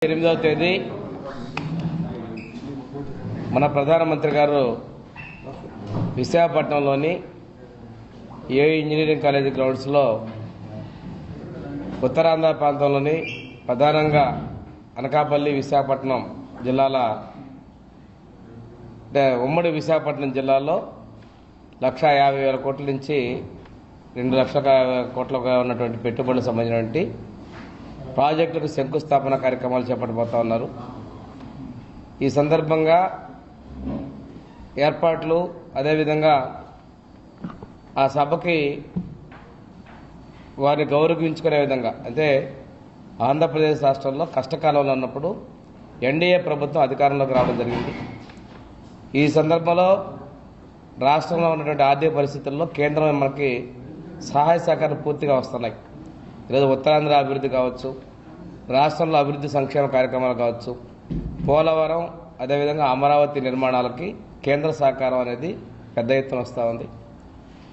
8వ తేదీ మన ప్రధానమంత్రి గారు విశాఖపట్నంలోని ఏయూ ఇంజనీరింగ్ కాలేజీ గ్రౌండ్స్లో ఉత్తరాంధ్ర ప్రాంతంలోని ప్రధానంగా అనకాపల్లి విశాఖపట్నం జిల్లాల ఉమ్మడి విశాఖపట్నం జిల్లాలో 1,50,000 కోట్ల నుంచి 2 లక్షల కోట్లుగా ఉన్నటువంటి పెట్టుబడులకు సంబంధించినటువంటి ప్రాజెక్టులకు శంకుస్థాపన కార్యక్రమాలు చేపట్టబోతా ఉన్నారు. ఈ సందర్భంగా ఏర్పాట్లు అదేవిధంగా ఆ సభకి వారిని గౌరవించుకునే విధంగా అంటే ఆంధ్రప్రదేశ్ రాష్ట్రంలో కష్టకాలంలో ఉన్నప్పుడు ఎన్డీఏ ప్రభుత్వం అధికారంలోకి రావడం జరిగింది. ఈ సందర్భంలో రాష్ట్రంలో ఉన్నటువంటి ఆర్థిక పరిస్థితుల్లో కేంద్రం మనకి సహాయ సహకారాలు పూర్తిగా వస్తున్నాయి. ఈరోజు ఉత్తరాంధ్ర అభివృద్ధి కావచ్చు, రాష్ట్రంలో అభివృద్ధి సంక్షేమ కార్యక్రమాలు కావచ్చు, పోలవరం అదేవిధంగా అమరావతి నిర్మాణాలకి కేంద్ర సహకారం అనేది పెద్ద ఎత్తున వస్తూ ఉంది.